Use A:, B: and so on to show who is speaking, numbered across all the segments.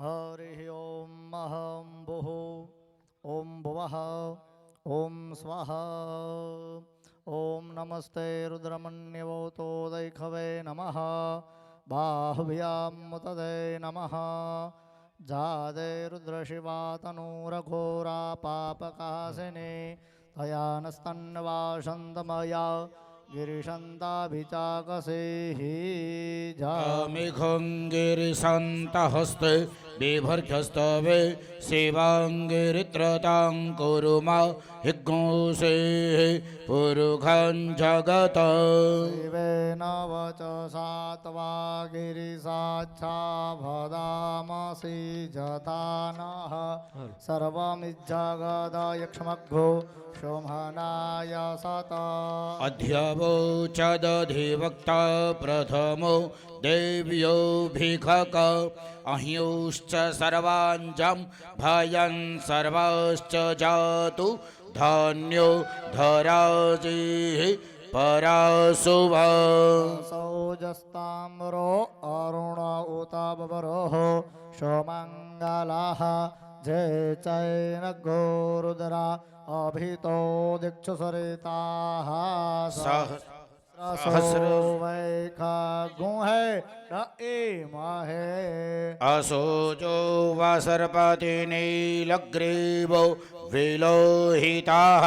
A: हरिः ॐ अहं भुः ॐ भुवः ॐ स्वः ॐ नमस्ते रुद्रमन्यवतोदैखवे नमः बाहुभ्यां मुतदे नमः जादे रुद्रशिवा तनूरघोरा पापकासिनी तया नस्तन्वासन्तमया गिरिशन्ताभिचाकसेः
B: मिघं गिरिशान्तहस्ते बिभर्घस्तवे शिवाङ्गिरित्रतां कुरुमा हिग्गोषेः पुरुखं जगत
A: शिवेन वचसा त्वा गिरिसाच्छा भदामसि जथा नः सर्वमिज्जगदयक्ष्मग्भो शोभनाय सत
B: अध्यवोचदधिवक्ता प्रथमो देव्यो भिखक अह्युश्च सर्वाञ्जं भयं सर्वाश्च जातु धान्यो धराजिः पराशुभ
A: सौजस्ताम्रो अरुण उत बबरोः सोमङ्गलः जय चैनगो रुद्रा अभितो दिक्षु सरिताः सहस्रो वैखगुहे न एमहे
B: असोजो वासर्पति नीलग्रीवो विलोहिताः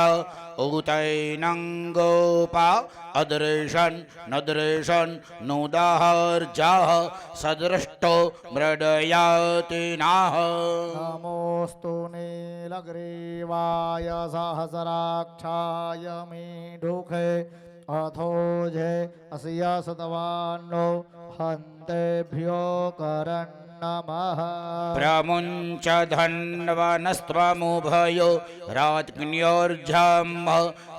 B: उतैनङ्गोपा अदृशन् नदृशन् नुदाहर्जाः सदृष्टो मृडयाति नाः
A: नमोऽस्तु नीलग्रीवाय सहस्राक्षाय मीढुखे अथोजे अस्य सतवान्नो हन्तेभ्यो करन् नमः
B: प्रमुञ्च धन्वनस्त्वमुभयो राज्ञोर्जाम्भ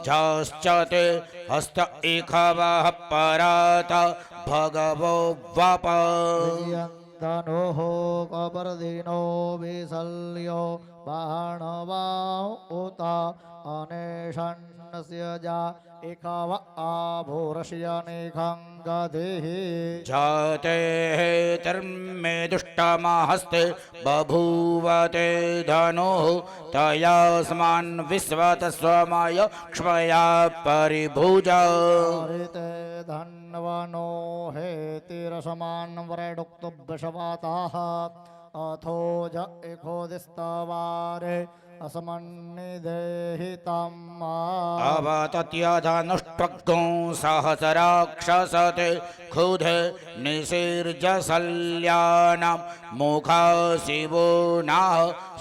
B: झाश्च ते हस्त इखवः परात भगवो वप
A: धनुः कपर्दिनो विशल्यो बाणवा उत अनेषण्णस्य जा इखव आभूरश्यनिखं गतिः
B: जाते तर्मे दुष्टमहस्ते बभूवते धनुः तयास्मान् विश्वत स्वमय क्ष्मया परिभुजा
A: हरिते धन्वनो हेतिरसमान् व्रडुक्तुभ्यशवाताः अथो ज इखोदिस्तवारे असमन्निदेहितं
B: अवतत्यधनुष्टग्गो सहस्राक्षसते क्षुधे निशीर्जशल्यानां मुखा शिवो नाः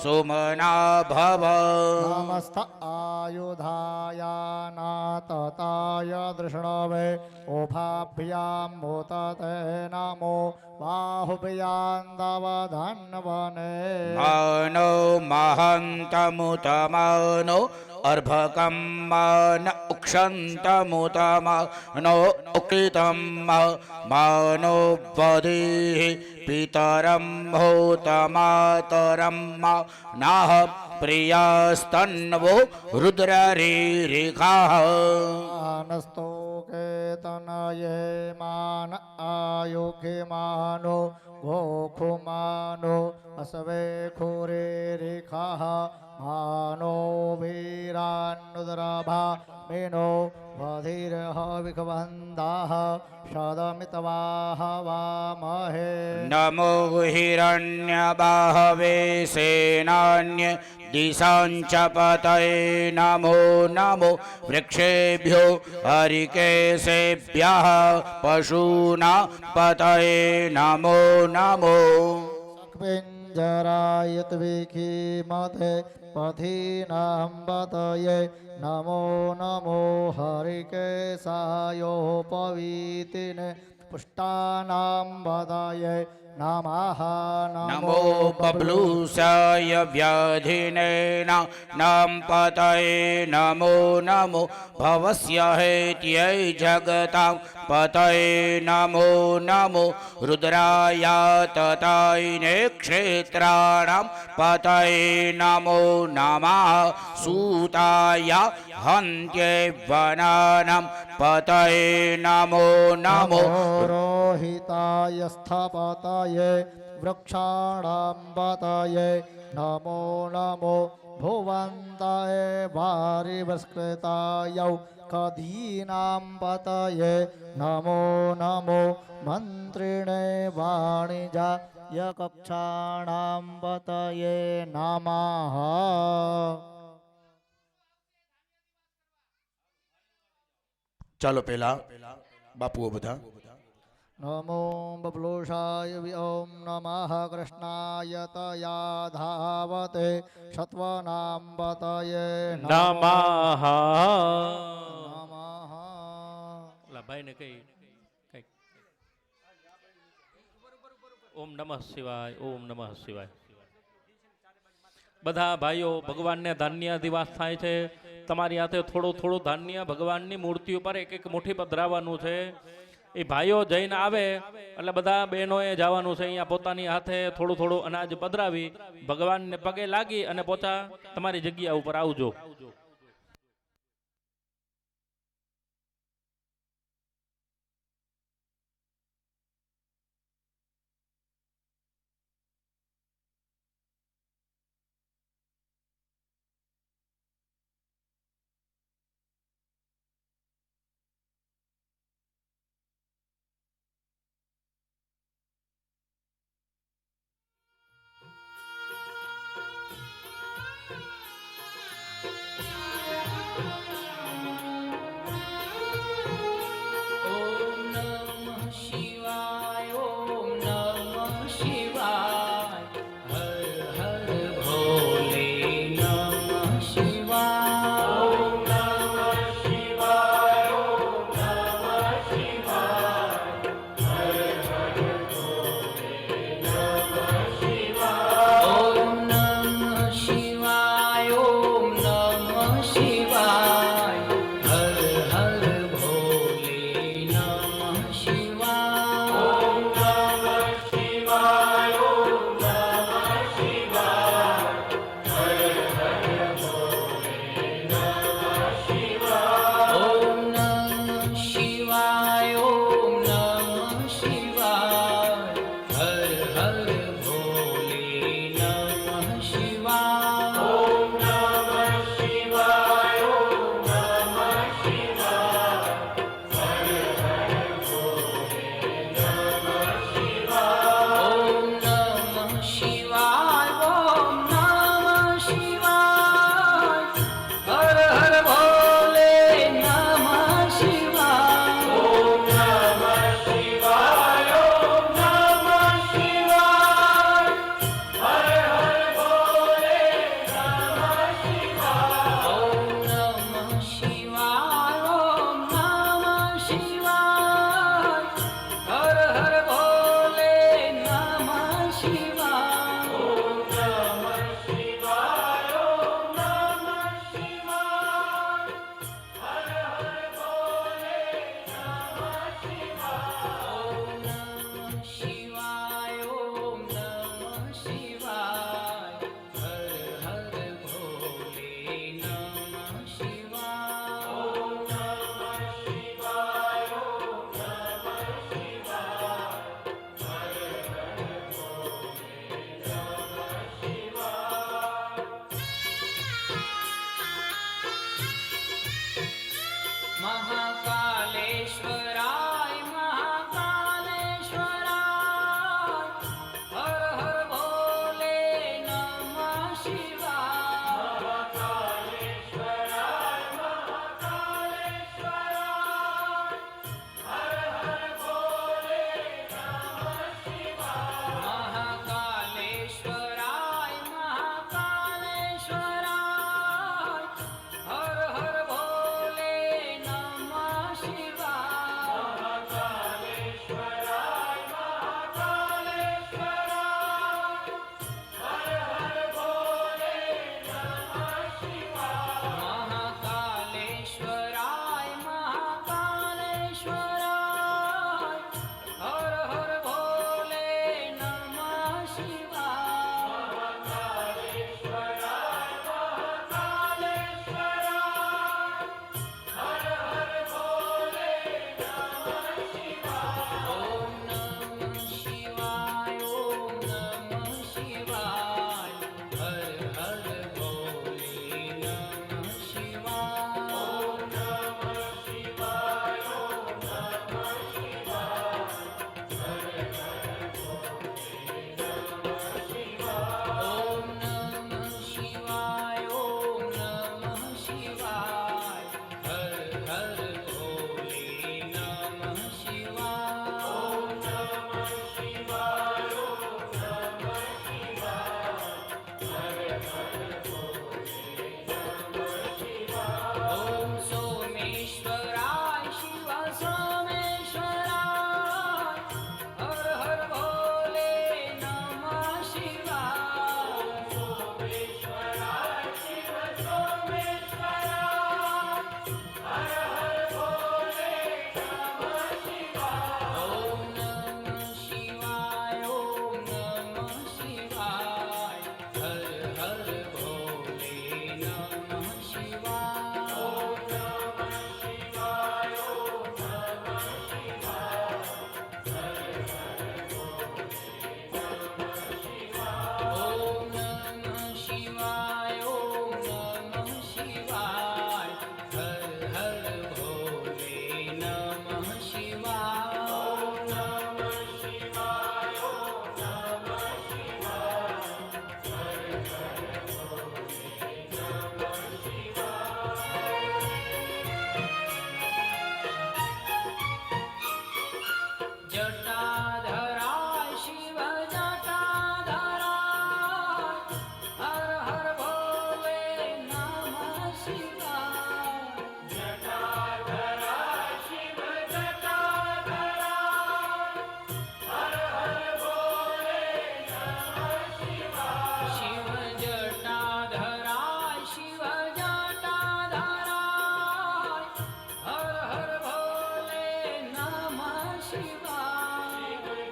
B: सुमना भव
A: नमस्त आयुधाय नातताय दृष्णवे उभाभ्यां भूतते नमो बाहुभ्यान्दवधन्वने
B: मानो महन्तमुतमानो अर्भकं मान उक्षन्तमुतमानो उक्तं मानो वधीः पितरं भूतमातरं नाह प्रियास्तन्वो रुद्ररीरिखाः
A: नस्तोके तनये मान आयुखिमानो गोखुमानो असवे खुरे रेखाः मानो वीरान्नुद्रभा मेनो वधिरः विखबन्धाः शदमितवाह वामहे
B: नमो हिरण्यबाहवे सेनान्य दिशाञ्च पतये नमो नमो वृक्षेभ्यो हरिकेशेभ्यः पशूना पतये नमो नमो
A: पिञ्जरायत्विखीमते पथीनां पतये नमो नमो हरिकेशायोपवीतिने पुष्टानां पतये नमः
B: नमो बब्लूसाय व्याधिनेन नाम पतये नमो नमो भवस्य हेत्यै जगतां पतये नमो नमो रुद्राय ततायिने क्षेत्राणां पतये नमो नमः सूताय हन्त्ये वनानां पतये नमो नमो
A: रोहिताय स्थपतये પતયે વૃક્ષાણાં પતયે નમો નમો ભુવંતાય વારિવસ્કૃતાય કધીનાં પતયે નમો નમો મંત્રિણે વાણિજાય કક્ષાણાં પતયે નમઃ.
C: ચાલો પહેલા બાપુઓ બધા.
A: નમો બબ્લુષાય ઓમ નમઃ કૃષ્ણાય તયા ધાવતે સત્વનાં પતયે
D: નમઃ.
A: નમઃ.
D: ભાઈ ને કઈ કઈ ઓમ નમઃ શિવાય, ઓમ નમઃ શિવાય. બધા ભાઈઓ ભગવાનને ધાન્ય દિવસ થાય છે. તમારી હાથે થોડું થોડું ધાન્ય ભગવાનની મૂર્તિ ઉપર એક એક મુઠ્ઠી પધરાવવાનું છે. એ ભાઈઓ જઈને આવે એટલે બધા બહેનોએ જવાનું છે. અહીંયા પોતાની હાથે થોડું થોડું અનાજ પધરાવી ભગવાનને પગે લાગી અને પોતા તમારી જગ્યા ઉપર આવજો.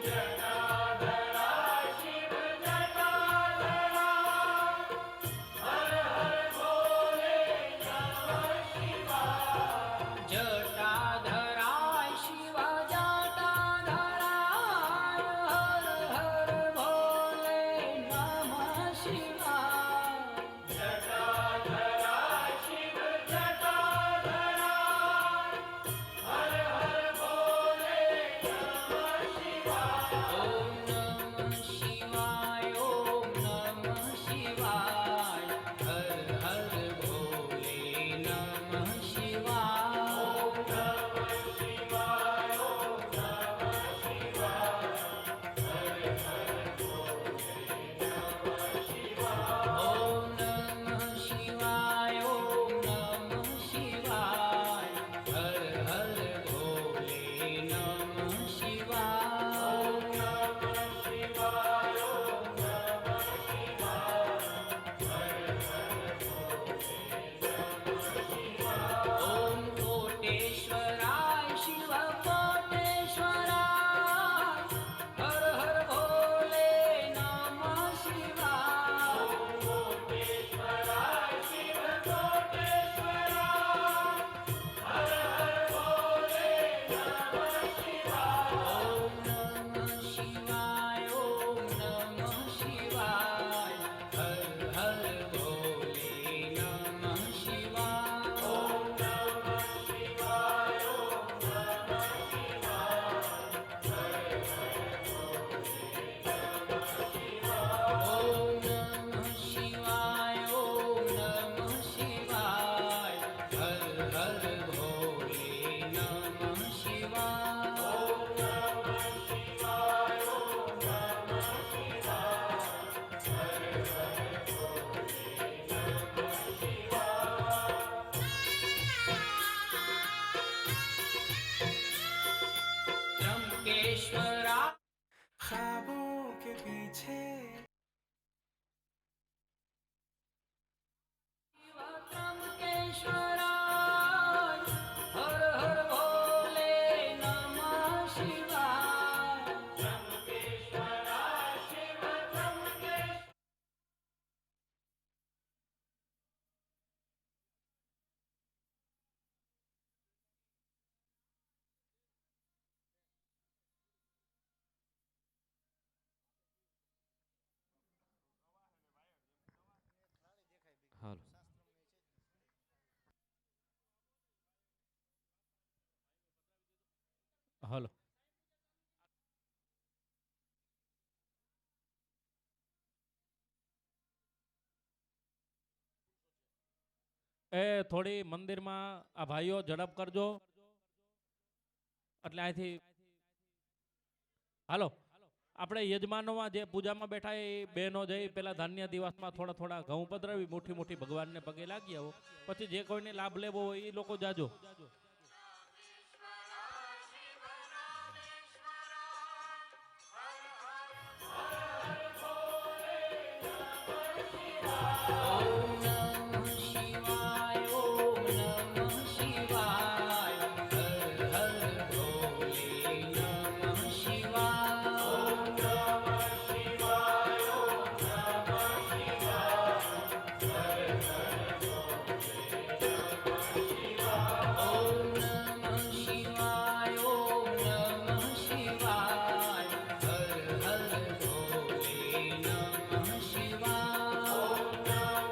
E: જટાધરાય શિવ જટાધરાય હર હર ભોલે નમઃ શિવાય જટાધરાય શિવ જટાધરાય હર હર ભોલે નમઃ શિવાય ઓમ નમઃ શિવાય ઓમ નમઃ શિવાય હર હર ભોલે નમઃ શિવાય ઓમ નમઃ શિવાય ઓમ નમઃ શિવાય હર હર ભોલે નમઃ શિવાય ઓમ નમઃ શિવાય ઓમ નમઃ શિવાય ઓમ કોટેશ્વરાય શિવ કોટેશ્વરાય હર હર ભોલે નમઃ શિવાય ઓમ કોટેશ્વરાય શિવ કોટેશ્વરાય હર હર ભોલે નમઃ શિવાય ઓમ નમઃ શિવાય ઓમ નમઃ શિવાય હર હર ભોલે નમઃ શિવાય ઓમ નમઃ શિવાય ઓમ નમઃ ઓમ નમઃ શિવાય ઓમ નમઃ શિવાય હર હર ભોલે નમઃ શિવાય ઓમ નમઃ શિવાય ઓમ નમઃ त्र्यंबकेश्वरा
F: ख्वाबों के पीछे
E: शिव त्र्यंबकेश्वराय हर हर भोले नमः शिवाय त्र्यंबकेश्वराय शिव त्र्यंबकेश्वराय
D: હાલો હાલો એ થોડી મંદિરમાં આ ભાઈઓ ઝડપ કરજો એટલે અહીંથી હાલો આપણે યજમાનોમાં જે પૂજામાં બેઠા એ બહેનો જઈ પેલા ધાન્ય દિવસમાં થોડા થોડા ઘઉં પધરાવી મોટી મોટી ભગવાનને પગે લાગી આવો પછી જે કોઈને લાભ લેવો હોય એ લોકો જાજો
E: ઓમ નમઃ શિવાય ઓમ નમઃ શિવાય હર હર ભોલે નમઃ શિવાય ઓમ નમઃ શિવાય ઓમ નમઃ શિવાય હર હર ભોલે નમઃ શિવાય ઓમ નમઃ શિવાય ઓમ નમઃ શિવાય હર હર ભોલે નમઃ શિવાય ઓમ નમઃ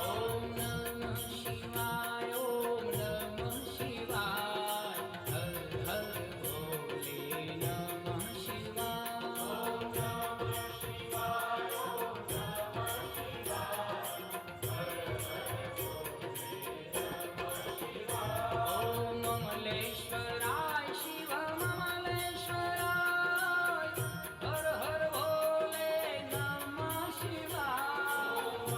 E: ઓમ નમઃ શિવાય ઓમ નમઃ શિવાય હર હર ભોલે નમઃ શિવાય ઓમ મમલેશ્વરાય શિવ મમલેશ્વરાય હર હર ભોલે નમઃ શિવાય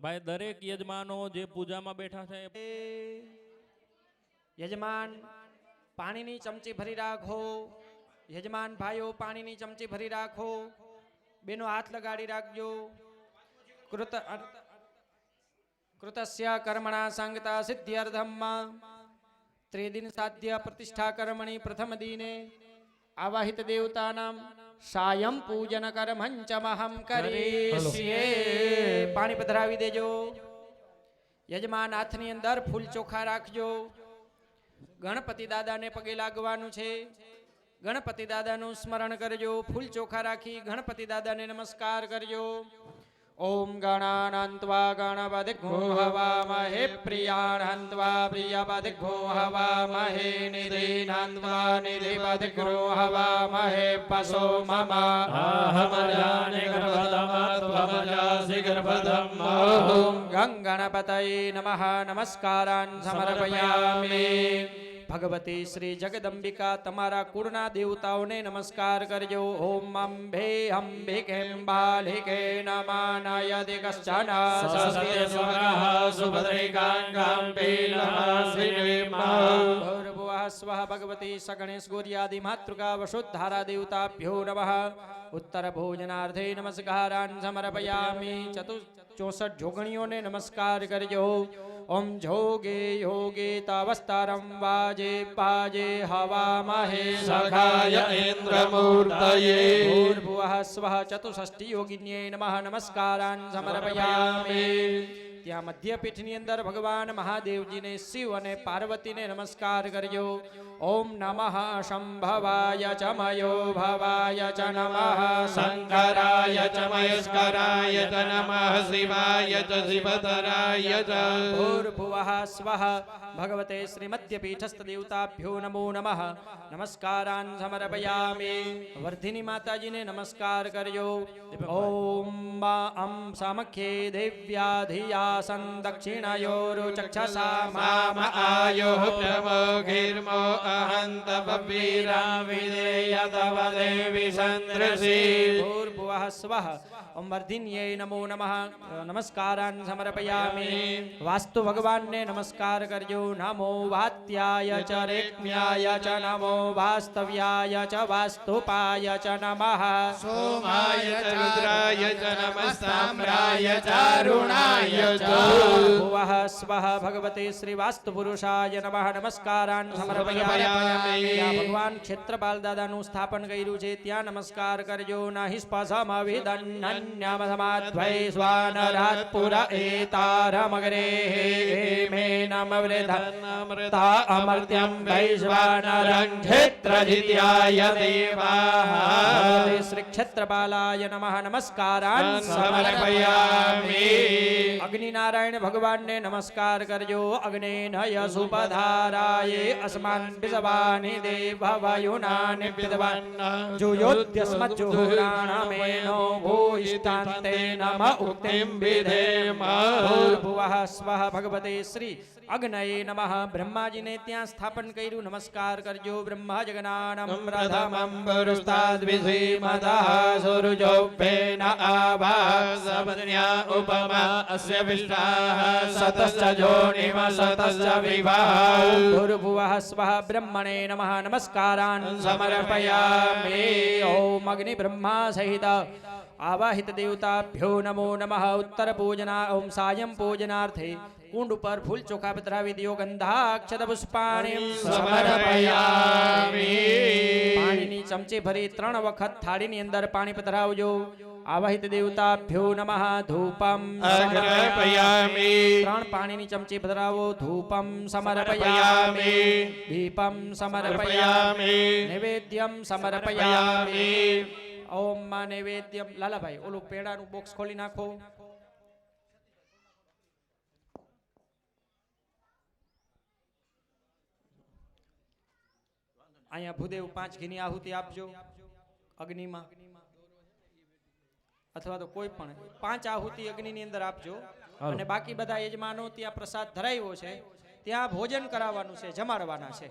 D: ભાઈ દરેક યજમાનો જે પૂજામાં બેઠા છે
G: યજમાન પાણીની ચમચી ભરી રાખો. યજમાન ભાઈઓ પાણીની ચમચી ભરી રાખો. બેનો હાથ લગાડી રાખજો. કૃતસ્ય કર્મણા સંગતા સિદ્ધ્યર્થમ ત્રિદિન સાધ્ય પ્રતિષ્ઠા કર્મણી પ્રથમ દિને આવાહિત દેવતાનામ સાયં પૂજન કર્મંચમહમ કરીષ્યે. પાણી પધરાવી દેજો. યજમાન હાથની અંદર ફૂલ ચોખા રાખજો. ગણપતિ દાદાને પગે લાગવાનું છે. ગણપતિ દાદાનું સ્મરણ કરજો. ફૂલ ચોખા રાખી ગણપતિ દાદાને નમસ્કાર કરજો. ઓમ ગણાનંત્વા ગણપતિર્ઘો હવામહે પ્રિયાણંત્વા પ્રિયપતિર્ઘો હવામહે નિધિનંત્વા નિધિપતિર્ઘો હવામહે પશો મમ
D: અહમજાને ગર્ભધમત્વમજાસि ગર્ભધમ.
G: ઓમ ગંગણપતયે નમઃ નમસ્કારાન સમર્પયામિ. ભગવતી શ્રી જગદંબિકા તમારા કુળના દેવતાઓને નમસ્કાર કરજો. ઓમ અંબે અંબિકેમ બાલિકે નમાનય દિગશ્ચન
D: સસ્તે સ્વગઃ સુભદ્રિકાંગં પીલમાસિનીમ.
G: ભૂર્ભુવઃ સ્વઃ ભગવતી સગણેશ ગૌર્યાદિ માતૃકા વસુધારા દેવતાભ્યો નમઃ. ઉત્તર ભોજનાર્થે નમસ્કારાન સમર્પયામિ. 64 જોગણીઓને નમસ્કાર કરજો. ઓમ જોગે યોગે તવસ્તરમ વાજે પાજે હવામહે
D: સખાય ઇન્દ્રમૂર્તયે.
G: ભૂર્ભુવઃ સ્વઃ ચતુષ્ષષ્ટિ યોગિન્યે નમઃ નમસ્કારાન સમર્પયામિ. ત્યાં મધ્યપીઠની અંદર ભગવાન મહાદેવજીને શિવ અને પાર્વતીને નમસ્કાર કરજો. ઓમ નમઃ શંભવાય ચ મયો ભવાય ચ નમઃ
D: શંકરાય ચ મહેશ્વરાય ચ નમઃ શિવાય ચ શિવતરાય ચ.
G: ભૂર્ભુવઃ સ્વઃ ભગવતે શ્રીમદ્યપીઠસ્થ દેવતાભ્યો નમો નમઃ નમસ્કારાન સમર્પયામિ. વર્ધિની માતાજીને નમસ્કાર કરજો. ઓમ અમ સામખ્યે દેવ્યા ધિયાસન દક્ષિણયોરુચક્ષસા મામ આયોઃ
D: પ્રમોઘિર્મો અહંત પવીરા વિદેય તવ દેવી સંદ્રસી.
G: ભૂર્ભુવઃ સ્વઃ ઓમ વર્ધિન્યે નમો નમઃ નમસ્કારાન સમર્પયામિ. વાસ્તુ ભગવાનને નમસ્કાર કરજો. નમો વાત્યાય ચ રેક્મ્યાય ચ નમો વાસ્તવ્યાય ચ વાસ્તુપાય ચ નમઃ.
D: સોમાય ચ રુદ્રાય ચ નમસ્તામ્રાય ચ અરુણાય ચ.
G: ભૂર્ભુવઃ સ્વઃ ભગવતે શ્રી વાસ્તુ પુરુષાય નમઃ નમસ્કારાન સમર્પયામિ. ત્યાં ભગવાન ક્ષેત્રપાલ દાદાનું સ્થાપન કર્યું છે ત્યાં નમસ્કાર કરજો. નહિ સ્પસમવિદન્નન્યમ સમાદ્વૈ સ્વાનરાત પુર એતારમગ્રે મે નમ વૃધન્નમૃતા અમર્ત્યમ વૈશ્વાનરં ક્ષેત્રજિત્યાય દેવાઃ. શ્રી ક્ષેત્રપાલાય નમઃ નમસ્કારાન સમર્પયામિ. અગ્નિનારાયણ ભગવાનને નમસ્કાર કરજો. અગ્નેનય સુપધારાય અસ્માન વિષવાનિ દેવ વાયુનાનિ વિદ્વાન જુયોદ્યસ્મજ્જુહુરાણમેનો ભૂયિષ્ઠાન્તે નમ ઉક્તિમ વિધેમ. ભૂર્ભુવઃ સ્વઃ ભગવતે શ્રી અગ્નયે નમઃ. બ્રહ્માજીને ત્યાં સ્થાપન કર્યું નમસ્કાર કરજો. બ્રહ્મા જગનાનમ પ્રથમમ પુરુષાદ્વિધીમતઃ સૂર્યોપેન આભાસપત્ન્યા ઉપમા અસ્ય વિષ્ટાઃ સતશ્ચ જોનિમ સતશ્ચ વિવાહ. ભૂર્ભુવઃ સ્વઃ બ્રહ્મણે નમઃ નમસ્કારાન સમર્પયામિ. ઓમ અગ્નિ બ્રહ્મા સહિત આવાહિત દેવતાભ્યો નમો નમઃ. ઉત્તર પૂજના ઓમ સાયં પૂજનાર્થે કુંડ ઉપર ફૂલ ચોખા પધરાવી દો. ગંધાક્ષત પુષ્પાણિ સમર્પયામિ. પાણીની ચમચી ભરી 3 વખત થાળીની અંદર પાણી પધરાવજો. આવાહિત દેવતાભ્યો નમઃ. ધૂપમ
D: સમર્પયામિ.
G: 3 પાણીની ચમચી પધરાવો. ધૂપમ સમર્પયામિ. દીપમ સમર્પયામિ. નૈવેદ્યમ સમર્પયામિ. ઓમ માં નૈવેદ્યમ. લાલાભાઈ ઓલું પેડાનું બોક્સ ખોલી નાખો. અહીંયા ભૂદેવ 5 ઘીની આહુતિ આપજો અગ્નિમાં, અથવા તો કોઈ પણ 5 આહુતિ અગ્નિની અંદર આપજો. અને બાકી બધા યજમાનો ત્યાં પ્રસાદ ધરાવ્યો છે ત્યાં ભોજન કરાવવાનું છે, જમાડવાના છે.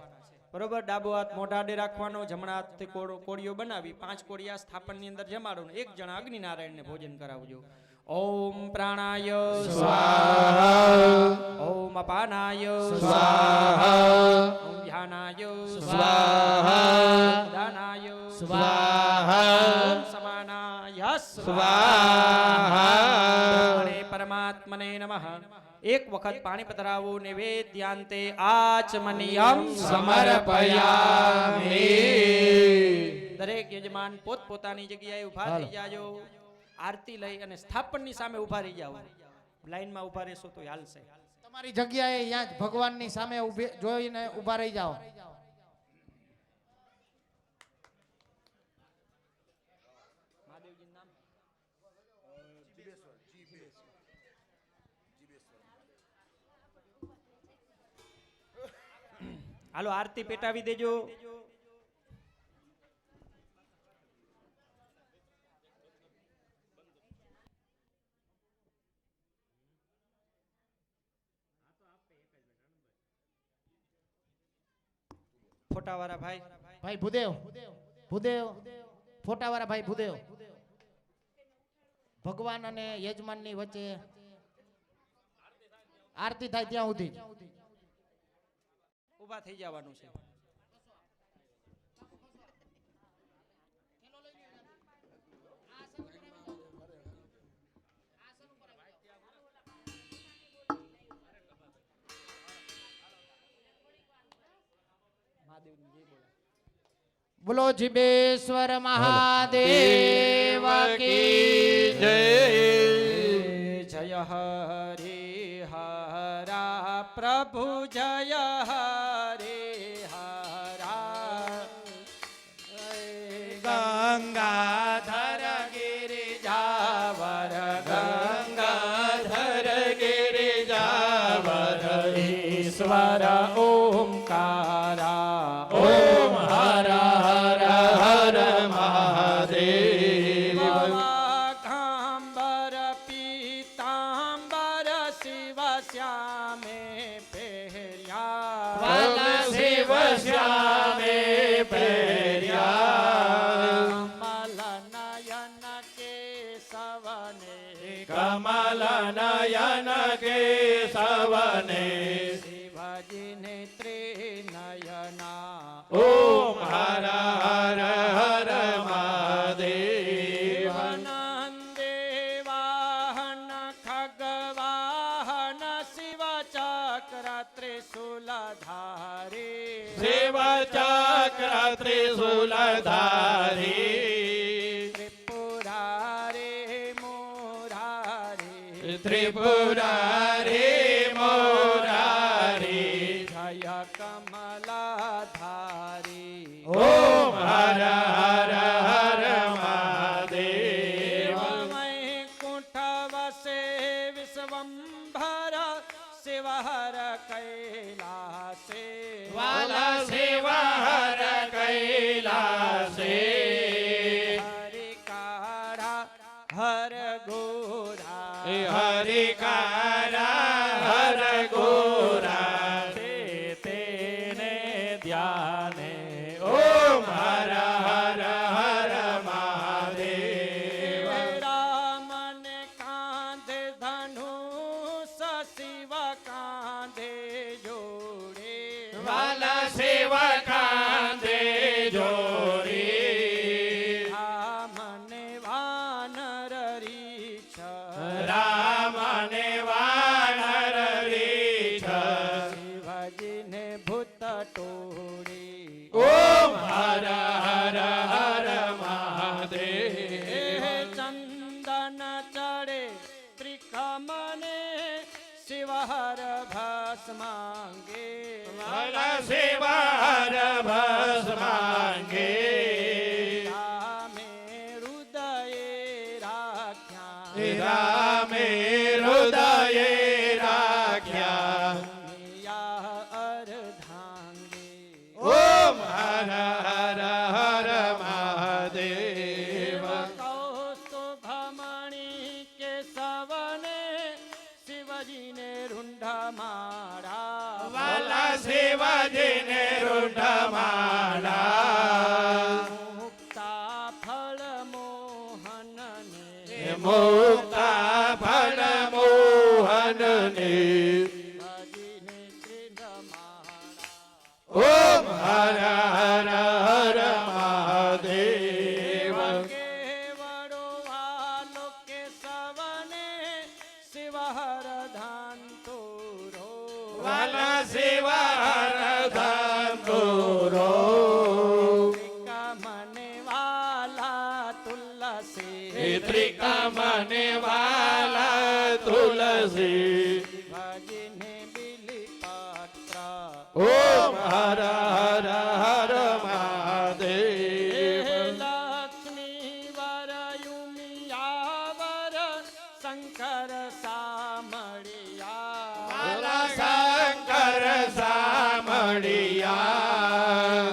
G: બરોબર. ડાબો હાથ મોઢા આડે રાખવાનો, જમણા હાથથી કોળીઓ બનાવી 5 કોળિયા સ્થાપનની અંદર જમાડો. 1 જણા અગ્નિનારાયણને ભોજન કરાવજો. ઓમ પ્રાણાય ઓમ અપાનાય ઓમ ધ્યાનાય દાનાય ઓમ સમાનાય બ્રહ્મણે પરમાત્મને નમઃ. એક વખત પાણી પધરાવું. નિવેદ્યાંતે આચમનિયમ સમર્પયામિ. દરેક યજમાન પોત પોતાની જગ્યાએ ઊભા થઈ જાજો. આરતી લઈ અને સ્થાપનની સામે ઊભા રહી જાઓ. લાઈનમાં ઊભા રહેશો તો હાલશે.
A: તમારી જગ્યાએ અહીંયા જ ભગવાનની સામે જોઈને ઊભા રહી જાઓ.
G: હાલો આરતી પેટાવી દેજો. ફોટાવાળા ભાઈ
A: ભાઈ ભૂદેવ ફોટાવાળા ભાઈ ભૂદેવ ભગવાન અને યજમાનની વચ્ચે આરતી થાય ત્યાં સુધી
G: ઊભા થઈ જવાનું છે.
A: બોલો જીબેશ્વર મહાદેવ કી
G: જય. જય હરે હરા પ્રભુ જય હરે હરા. ગંગાધર ગિરિજાવર ગંગાધર ગિરિજાવર ઈશ્વર ઓમકારા ઓમ હર હર હર મહાદેવ. વાઘાંબર પીતાંબર શિવ શ્યામે પહેર્યા વાલા શિવ શ્યામે પહેર્યા. કમલ નયન કેશવને કમલ નયન કેશવને શિવજીને ત્રિનયના ઓમ હર હર હર મહાદેવ. નંદેવાહન ખગવાહન શિવ ચક્ર ત્રિશુલધારી શિવ ચક્ર ત્રિશુલધારી. ત્રિપુરારી મુરારી ત્રિપુરારી મુરારી. જય કમલાધારી ઓમ હર હર હર મહાદેવ. વૈકુંઠ વસે વિશ્વંભર શિવ હર કૈલાસે વાલા શિવ હર કૈલાસે. હરિકારા હર ગોરા હરિકારા હર ગોરા. તેને ધ્યાને ઓમ હર હર હર મહાદેવ. રામને કાંધે ધનુષ શિવ કાંધે જોડે વાલા શિવ કાંધે જોડે. રામને વાનર રીછ રામને વાનર રીછ. શિવજીને ભૂત ટોળી ઓમ હર હર હર મહાદેવ. ચંદન ચડે ત્રિકમને શિવ હર ભસ્માંગે વાલા શિવ હર ભસ્માંગે. રામે હૃદયે રાખ્યા રામે હૃદયે રાખ્યા. અર્ધાંગે ઓમ હર હર હર મહાદેવ. કૌસ્તુભમણિ કેશવને શિવજીને રૂંઢ મારા
C: શ્રી
G: ભજીને બિલી પાત્રા
C: ઓમ હર હર હર મહાદેવ
G: લક્ષ્મી વર યુમિયાવર શંકર સામળિયા
C: શંકર સામળિયા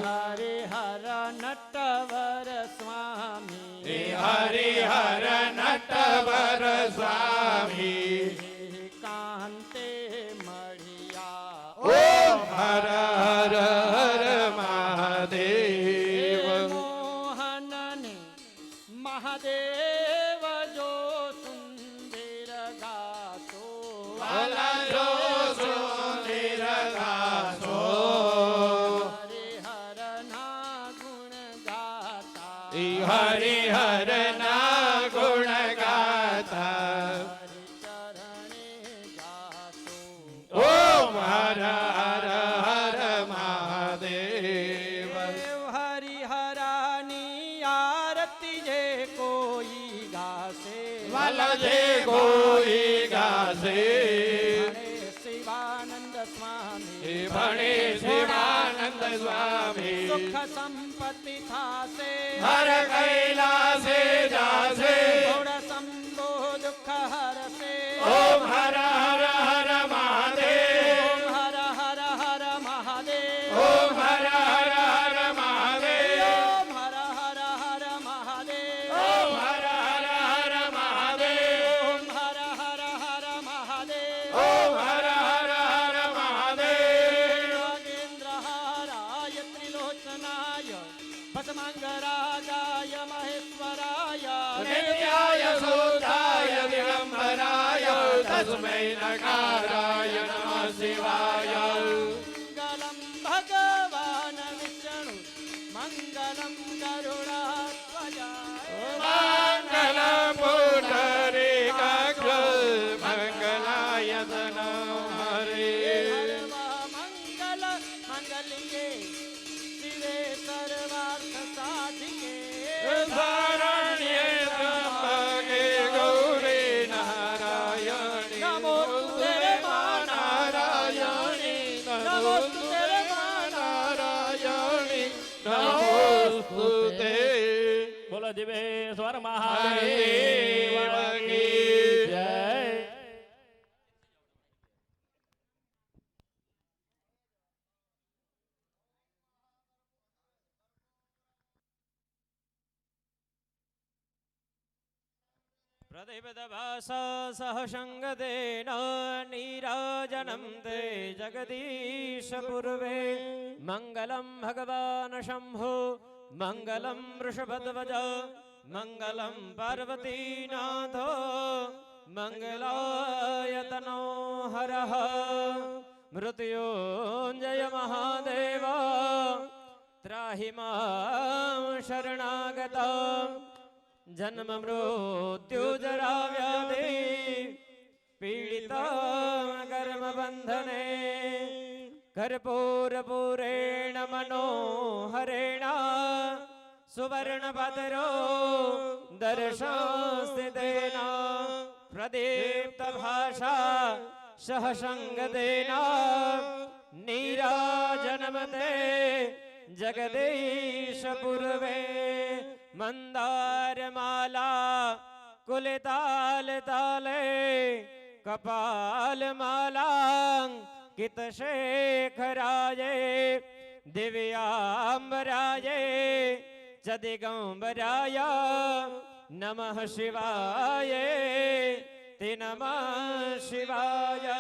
G: હરિહર નટવર સ્વામી
C: હરિહર નટવર સ્વામી
G: કાંતે મળિયા
C: ઓમ હર હર હર મહાદેવ
G: મોહનને મહાદેવ જો સુંદર ગાતો
C: વલજો સુંદર ગાસો
G: હરિહર ના ગુણ ગાતા
C: હરિહર ના ગુણ ગાતા
G: ચરણે ગાતો
C: ઓમ હર હર હર મહાદેવ
G: હરિહરાની આરતી જે કોઈ ગાશે
C: વલજે કોઈ ગાશે
G: ભણે શિવાનંદ સ્વામી
C: ભણે શિવાનંદ સ્વામી
G: સુખ સંપત્તિ થાશે
C: હર કૈલાસે જાશે
G: ગૌડ શંભો દુઃખ હરશે
C: ઓમ હર હર હર મહાદેવ
G: ઓમ હર હર હર મહાદેવ
C: ઓમ હર હર હર મહાદેવ
G: ઓમ હર હર હર મહાદેવ
C: ઓમ હર હર હર મહાદેવ
G: ઓમ હર હર હર મહાદેવ
C: ઓમ હર હર હર મહાદેવ
G: નાગેન્દ્રહારાય ત્રિલોચનાય ભસ્માંગરાગાય મહેશ્વરાય
C: નિત્યાય શુદ્ધાય દિગંબરાય તસ્મૈ નકારાય નમઃ શિવાય
G: મંગલમ ભગવાન વિષ્ણુ મંગલમ ગરુડાત્વજાય
C: મંગલ પુંડરીકાક્ષ મંગલાય તનોહરે
G: મંગલ મંગલ્યે શિવે સર્વાર્થ સાધિકે
C: શરણ્યે ત્રંબકે ગૌરી નારાયણી
G: નમોસ્તુતે
C: નારાયણી
G: નમોસ્તુતે
C: નારાયણી નમોસ્તુતે
D: બોલો જીવેશ્વર
C: મહાદેવ
D: મહાદેવ
C: કી
D: જય
G: પ્રદીપદભાસા સહસંગદેન નીરાજनं તે જગદીશ પૂર્વે મંગલમ ભગવાન શંભો મંગલમ વૃષભધ્વજ મંગલમ પાર્વતીનાથ મંગલાયતનો હરઃ મૃત્યુંજય મહાદેવ ત્રાહિ માં શરણાગતા જન્મ મૃત્યુ જરા વ્યાધિ પીડિતા કર્મ બંધને કર્પૂર પૂરેણ મનોહરેણ સુવર્ણ ભદ્રો દર્શાસ્તિતેન પ્રદીપ્ત ભાષા સહસંગદેન નીરાજનમતે જગદીશ પૂર્વે મંદારમાલા કુલતાલ તાલે કપાલમાલા કિતશેખરાજે દિવ્યાંબરાજે ચ દિગંબરાય નમઃ શિવાય તે નમઃ શિવાય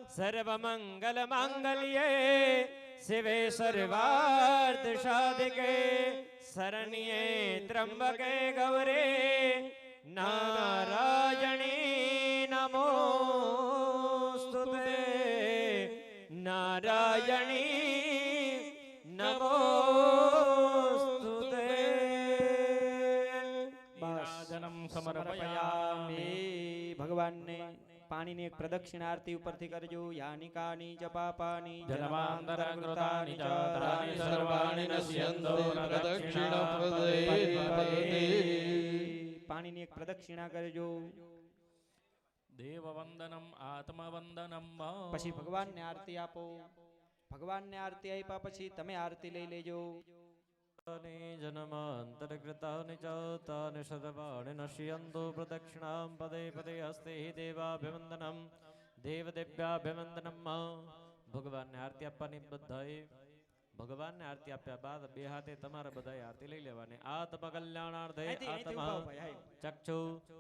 G: સર્વમંગલમાંગલ્યે શિવે સર્વાર્થ સાધિકે શરણ્યે ત્રંબકે ગૌરે નારાયણી નમોસ્તુતે નારાયણી નમોસ્તુતે
D: જનમ
G: સમર્પયામિ ભગવાનને પાણીની એક પ્રદક્ષિણા આરતી ઉપરથી કરજો યાની કાની ચ પાપાની
D: જન્માંતરકૃતાનિ ચ તાની સર્વાણિ નશ્યન્તો
G: પાણીની એક પ્રદક્ષિણા કરજો
D: દેવવંદનમ આત્મવંદનમ
G: પછી ભગવાનને આરતી આપો. ભગવાનને આરતી આપ્યા પછી તમે આરતી લઈ લેજો.
H: જન્માંતરકૃતાનિ ચ તાનિ શતવાનિ નશ્યન્તુ પ્રદક્ષિણાં પદે પદે હસ્તે દેવાભિવંદનમ દેવદેવ્યાભિવંદનમ. ભગવાનને આરતી આપવાની બધાએ. ભગવાનને આરતી આપ્યા બાદ બે હાથે તમારે બધાએ આરતી લઈ લેવાની. આત્મ કલ્યાણાર્થે આત્મ ચક્ષુ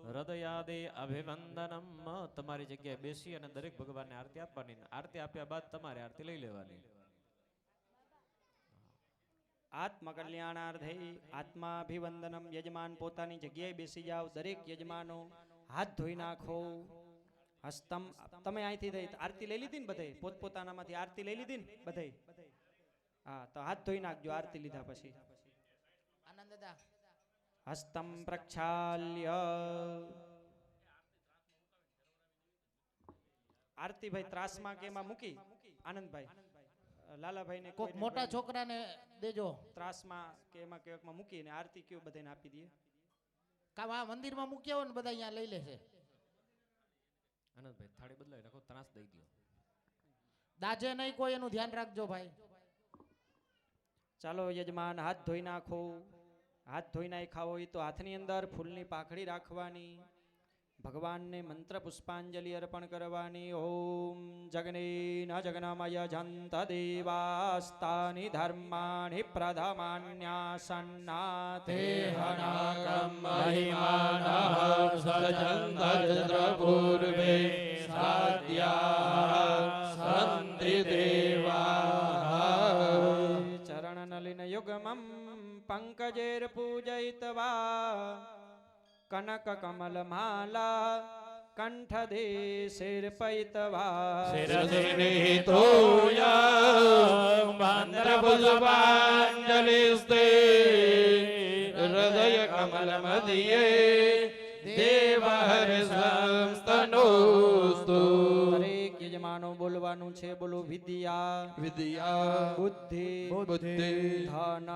H: હૃદયાદિ અભિવંદનમ. તમારી જગ્યાએ બેસી અને દરેક ભગવાનને આરતી આપવાની. આરતી આપ્યા બાદ તમારે આરતી લઈ લેવાની.
G: આત્મ કલ્યાણાર્થે આત્માભિવંદનમ. યજમાન પોતાની જગ્યાએ બેસી જાઓ. દરેક યજમાનો હાથ ધોઈ નાખો. હસ્તમ. તમે અહીંથી થઈ આરતી લઈ લીધી ને બધે પોતપોતાનામાંથી આરતી લઈ લીધી ને બધે. હા, તો હાથ ધોઈ નાખજો આરતી લીધા પછી.
A: આનંદ દાદા
G: હસ્તમ પ્રક્ષાલ્ય. આરતી ભાઈ ત્રાસમાં કે એમાં મૂકી આનંદભાઈ લાલાભાઈ ને
A: કોક મોટા છોકરાને દેજો.
G: ત્રાસમાં કે એમાં કેવકમાં મૂકીને આરતી કેવું બધાને આપી દઈએ.
A: કામ આ મંદિરમાં મૂક્યા હોય ને બધા અહીંયા લઈ લેશે.
H: આનંદભાઈ થાળી બદલાવી નાખો, ત્રાસ દઈ દો.
A: દાજે નહીં કોઈ, એનું ધ્યાન રાખજો ભાઈ.
G: ચાલો યજમાન હાથ ધોઈ નાખો. હાથ ધોઈ નાખ્યા હોય તો હાથની અંદર ફૂલની પાખડી રાખવાની. ભગવાનને મંત્ર પુષ્પાંજલિ અર્પણ કરવાની. ઓમ જગનેન જગનમય જંત દેવાસ્તાનિ ધર્માણિ પ્રધમાન્યાસન્નાથે
C: હનાકમ મહિમાનઃ સજંધર્દ્રપૂર્વે સાદ્યા સંતિ દેવા.
G: ચરણનલિન યુગમં પંકજેર પૂજયિત્વા કનક કમલ માલા કંઠ દેશેર્પયિત્વા.
C: શિરસિનિહિતો મંત્રપુષ્પાંજલિસ્તે હૃદય કમલ મધ્યે દેવહર્ષસ્તનોસ્તુ.
G: દરેક યજમાનો બોલવાનું છે. બોલો વિદ્યા
C: વિદ્યા
G: બુદ્ધિ
C: બુદ્ધિ
G: ધન
C: ધન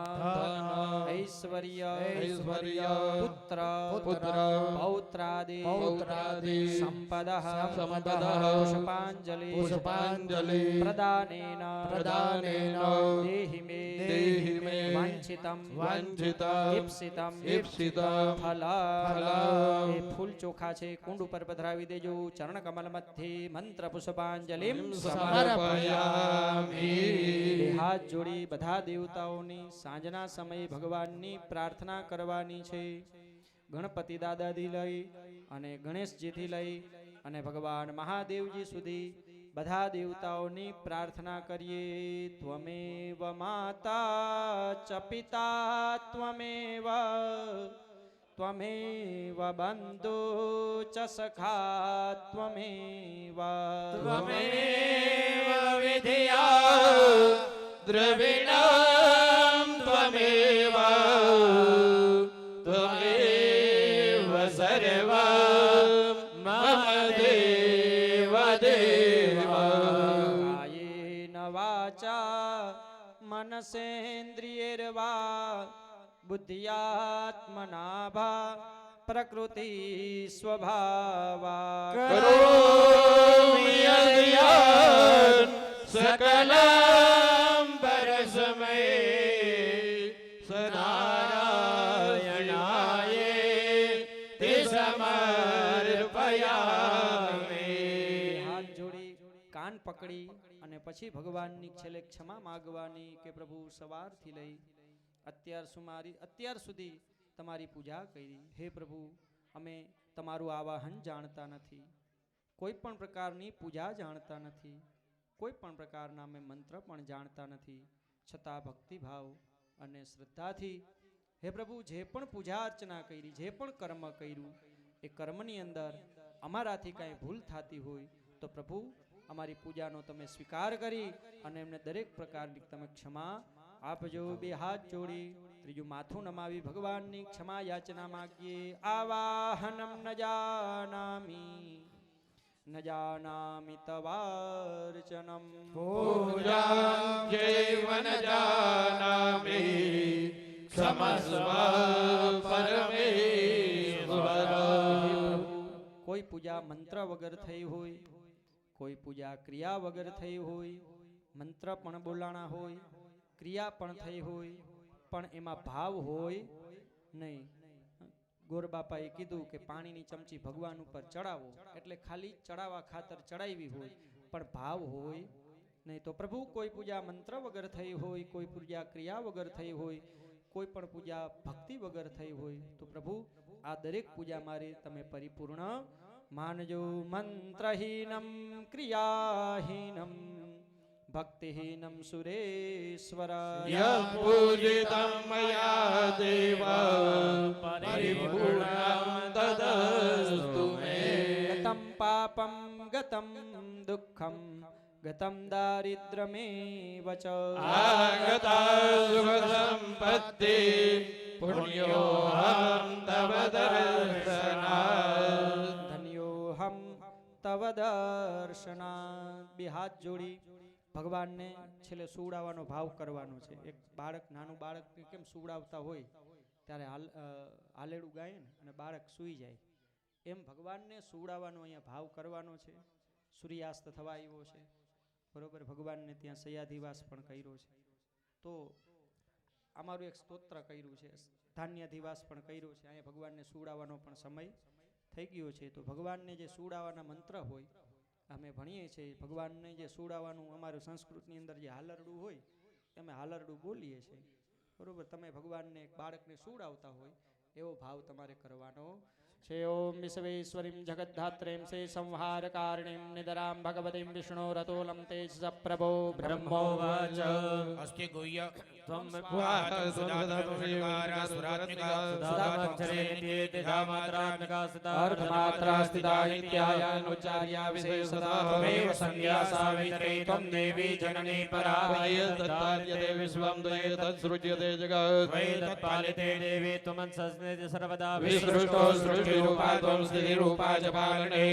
G: ઐશ્વર્ય
C: ઐશ્વર્ય
G: પુત્ર
C: પુત્ર
G: પૌત્રાદિ
C: પૌત્રાદિ
G: સંપદઃ
C: સંપદઃ
G: પુષ્પાંજલિ
C: પુષ્પાંજલિ
G: પ્રદાનેન
C: પ્રદાનેન દેહિ મે
G: વાંછિતમ
C: વાંછિતમ
G: ઈપ્સિતમ
C: ઈપ્સિતમ
G: ફલ.
C: ફલમ.
G: એ ફૂલ ચોખા છે કુંડ ઉપર પધરાવી દેજો. ચરણ કમલ મધ્યે મંત્ર પુષ્પાંજલિ
C: સમર્પયામિ.
G: હાથ જોડી બધા દેવતાઓની સાંજના સમયે ભગવાનની પ્રાર્થના કરવાની છે. ગણપતિ દાદાથી લઈ અને ગણેશજીથી લઈ અને ભગવાન મહાદેવજી સુધી બધા દેવતાઓની પ્રાર્થના કરીએ. ત્વમેવ માતા ચ પિતા ત્વમેવ ત્વમેવ બંધુ ચ સખા ત્વમેવ
C: ત્વમેવ વિદ્યા દ્રવિણમ ત્વમેવ ત્વમેવ સર્વં મમ દેવ દેવ.
G: કાયેન વાચા મનસેન્દ્રિયૈર્વા બુદ્ધ્યાત્મના ભા પ્રકૃતિ સ્વભાવા.
C: કરોમિ યદ્ સકલં પરસ્મૈ સનારાયણાય તે સમર્પયામિ.
G: હાથ જોડી કાન પકડી અને પછી ભગવાનની છેલ્લે ક્ષમા માગવાની કે પ્રભુ સવારથી લઈ અત્યાર સુધી તમારી પૂજા કરી. હે પ્રભુ, અમે તમારું આવાહન જાણતા નથી, કોઈ પણ પ્રકારની પૂજા જાણતા નથી, કોઈ પણ પ્રકારના અમે મંત્ર પણ જાણતા નથી. છતાં ભક્તિભાવ અને શ્રદ્ધાથી હે પ્રભુ જે પણ પૂજા અર્ચના કરી, જે પણ કર્મ કર્યું, એ કર્મની અંદર અમારાથી કાંઈ ભૂલ થતી હોય તો પ્રભુ અમારી પૂજાનો તમે સ્વીકાર કરી અને એમને દરેક પ્રકારની તમે ક્ષમા આપજો. બે હાથ જોડી ત્રીજું માથું નમાવી ભગવાનની ક્ષમા યાચના માગીએ. આવાહનમ ન જાનામિ તવાર્ચનમ
C: પૂજાં ચૈવ ન જાનામિ ક્ષમસ્વ પરમેશ્વર.
G: કોઈ પૂજા પૂજા મંત્ર વગર થઈ હોય, કોઈ પૂજા ક્રિયા વગર થઈ હોય, મંત્ર પણ બોલાણા હોય, ક્રિયા પણ થઈ હોય, પણ એમાં ભાવ હોય નહીં. ગોરબાપાએ કીધું કે પાણીની ચમચી ભગવાન ઉપર ચડાવો એટલે ખાલી ચડાવવા ખાતર ચડાવી હોય, પણ ભાવ હોય નહીં. તો પ્રભુ કોઈ પૂજા મંત્ર વગર થઈ હોય, કોઈ પૂજા ક્રિયા વગર થઈ હોય, કોઈ પણ પૂજા ભક્તિ વગર થઈ હોય, તો પ્રભુ આ દરેક પૂજા મારી તમે પરિપૂર્ણ માનજો. મંત્રહીનમ ક્રિયાહીનમ ભક્તિહીનમ સુરેશ્વર
C: પૂજિतं મયા દેવ પરિપૂર્ણં તદસ્તુ મે.
G: ગતમ પાપમ ગતમ દુઃખમ ગતમ દારિદ્ર્યમેવ ચ
C: આગતા સુખ સંપત્તિ પુણ્યોહમ તવ દર્શનાत्.
G: ધન્યોહમ તવ દર્શનાत्. બે હાથ જોડી ભગવાનને છેલ્લે સુવડાવવાનો ભાવ કરવાનો છે. એક બાળક, નાનું બાળકને કેમ સુવડાવતા હોય ત્યારે હાલેડું ગાય ને અને બાળક સૂઈ જાય, એમ ભગવાનને સુવડાવવાનો અહીંયા ભાવ કરવાનો છે. સૂર્યાસ્ત થવા આવ્યો છે, બરોબર. ભગવાનને ત્યાં સયાધિવાસ પણ કર્યો છે. તો અમારું એક સ્તોત્ર કર્યું છે, ધાન્યાધિવાસ પણ કર્યો છે. અહીંયા ભગવાનને સુવડાવવાનો પણ સમય થઈ ગયો છે. તો ભગવાનને જે સુવડાવવાના મંત્ર હોય અમે ભણીએ છીએ. ભગવાનને જે સુવડાવવાનું અમારું સંસ્કૃતની અંદર જે હાલરડું હોય અમે હાલરડું બોલીએ છીએ, બરોબર. તમે ભગવાનને એક બાળકને સુવડાવતા હોય એવો ભાવ તમારે કરવાનો છે. ઓમ વિશ્વેશ્વરીમ જગદ્ધાત્રીમ સે સંહાર કારણીમ નિદરામ ભગવતીમ વિષ્ણુ રતોલમ તેજ પ્રભો બ્રહ્મોવાચ.
B: અસ્તિ ગુહ્ય
H: ત્વમ
G: અર્ધમાત્રા સ્થિતા નિત્યાયાનુચાર્યા વિશેષતા
C: ત્વમેવ સંધ્યા સાવિત્રી ત્વમ દેવી જનની પરા.
H: તત્પાલ્યતે વિશ્વં દ્વૈ તત્સૃજ્યતે જગત દ્વૈ તત્પાલ્યતે દેવી ત્વમન્સસ્નેતિ સર્વદા
C: વિસૃષ્ટો સૃષ્ટિરૂપા ત્વં સ્થિતિરૂપા ચ પાલને.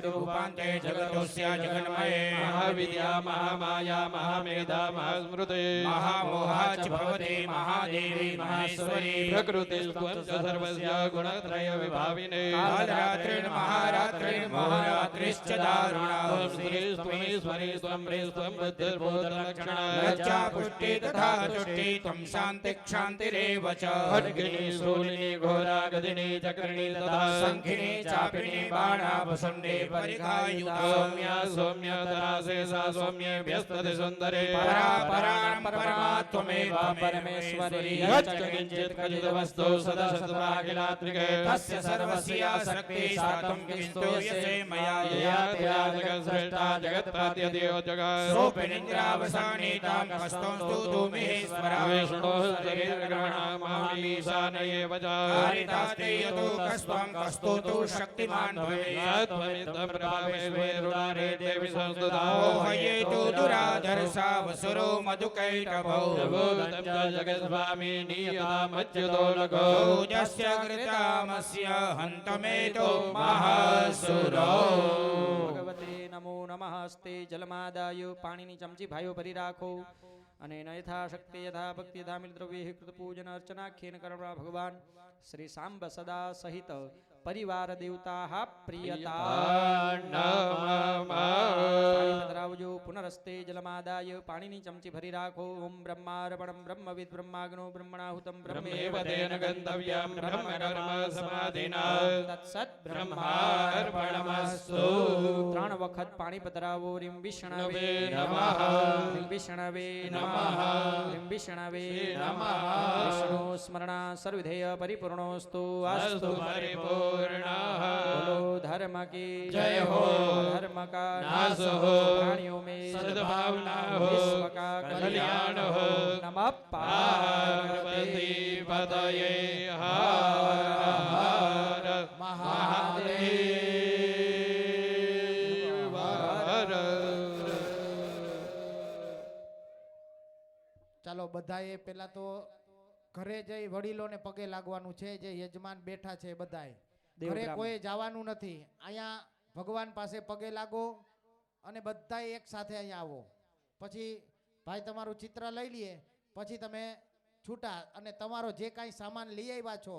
B: રૂપાંતે જગતોસ્ય જગન્મયે
C: મહાવિદ્યા મહામાયા મહામેધા મહાસ્મૃતે
B: મહામોહા ચ ભવતે મહાદેવી મહેશ્વરી.
C: પ્રકૃતિસ્ત્વં ચ સર્વસ્ય ગુણત્રય વિભાવિને.
B: કાલરાત્રિર્ મહારાત્રિર્ મહારાત્રિશ્ચ દારુણા.
C: ત્વં શ્રીસ્ત્વમીશ્વરી ત્વં પ્રેસ્ત્વં બુદ્ધિર્બોધલક્ષણા.
B: લજ્જા પુષ્ટિ તથા તુષ્ટિ ત્વં શાંતિ ક્ષાંતિરેવ ચ.
C: ખડ્ગિની શૂલિની ઘોરા ગદિની ચક્રિણી તથા
B: શંખિની ચાપિની બાણાભસુંડે પરિઘાયુધા.
C: સૌમ્યા સૌમ્ય તરાશેષા સૌમ્યે વ્યસ્તતિ સુંદરે.
B: પરા પરાં પરમા ત્વમેવ
G: પરમેશ્વરી.
C: યચ્ચ કિંચિત કચિત વસ્તુ સદશતમાખિલાત્રિકે.
B: તસ્ય સર્વસ્ય શક્તિ સાત્વં કિંતુ યસે મયા
C: યા ત્યા જગત શ્રેષ્ઠા જગત્પાદ્યદેવ જગત.
B: સોપિનિદ્રાવસાનિતાં કસ્તં સ્તુતુ મહેશ્વરા.
C: વિષ્ણો શરીરગ્રહણામામીશાનયે વચા.
B: કારિતાસ્તે યતો કસ્ત્વં કસ્તુતુ શક્તિમાન ભવેत्.
C: ત્વમિત્તં પ્રભાવે સ્વેરુડારે દેવી સંસ્તુતા.
B: મોહયેતુ દુરાધર્ષા વસુરો મધુકૈટભૌ.
C: ભૂતં ચ જગત્સ્વામી નિયતામચ્યુતો લઘો.
B: ઓજસ્ય કૃતામસ્ય હંતમેતો મહાસુરો.
G: ભગવતે નમો નમસ્તે. જલમાદાય પાણીની ચમચી ભાઈઓ ભરી રાખો અને ન યથાશક્તિ યથા ભક્તિ યથામિલ દ્રવ્ય કૃત પૂજન અર્ચનાખ્યેન કરવા ભગવાન શ્રી સાંબ સદા સહિત પરિવાર દેવતા પ્રિયતા પધરાવજો. પુનરસ્તે જલમાદાય પાણીની ચમચી ભરી રાખો. ઓમ બ્રહ્માર્પણમ બ્રહ્મવિદ બ્રહ્માગ્નો બ્રહ્મણાહુતમ
C: બ્રહ્મેવ તેન ગંતવ્યં બ્રહ્મ કર્મ સમાધિના.
G: તત્સત
C: બ્રહ્માર્પણમસ્તુ.
G: ત્રણ વખત પાણી પધરાવો. રીમ વિષ્ણવે
C: નમઃ.
G: રીમ વિષ્ણવે
C: નમઃ.
G: રીમ વિષ્ણવે
C: નમઃ.
G: વિષ્ણુ સ્મરણા સર્વધેય પરિપૂર્ણોસ્તુ.
C: અસ્તુ પરિપૂર્ણઃ.
G: બોલો ધર્મ કી
C: જય હો.
G: ધર્મ કા
C: નાશ હો.
G: પ્રાણીઓ में
C: સદભાવના હો.
G: વિશ્વ કા
C: કલ્યાણ હો.
G: નમઃ
C: પાર્વતી પતયે હર હર મહાદેવ હર.
A: ચાલો બધાએ પેલા તો ઘરે જઈ વડીલોને પગે લાગવાનું છે. જે યજમાન બેઠા છે બધાએ ઘરે કોઈ જવાનું નથી. અહીંયા ભગવાન પાસે પગે લાગો અને બધાએ એક સાથે અહીંયા આવો. પછી ભાઈ તમારું ચિત્ર લઈ લઈએ, પછી તમે છૂટા અને તમારો જે કાંઈ સામાન લઈ આવ્યા છો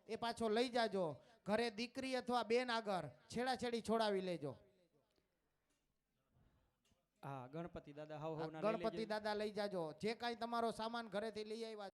A: એ પાછો લઈ જાજો. ઘરે દીકરી અથવા બેન આગળ છેડાછેડી છોડાવી લેજો.
G: હા ગણપતિ દાદા હાવ હાવના લઈ
A: ગણપતિ
G: લેજો.
A: દાદા લઈ જાજો. જે કાંઈ તમારો સામાન ઘરેથી લઈ આવ્યા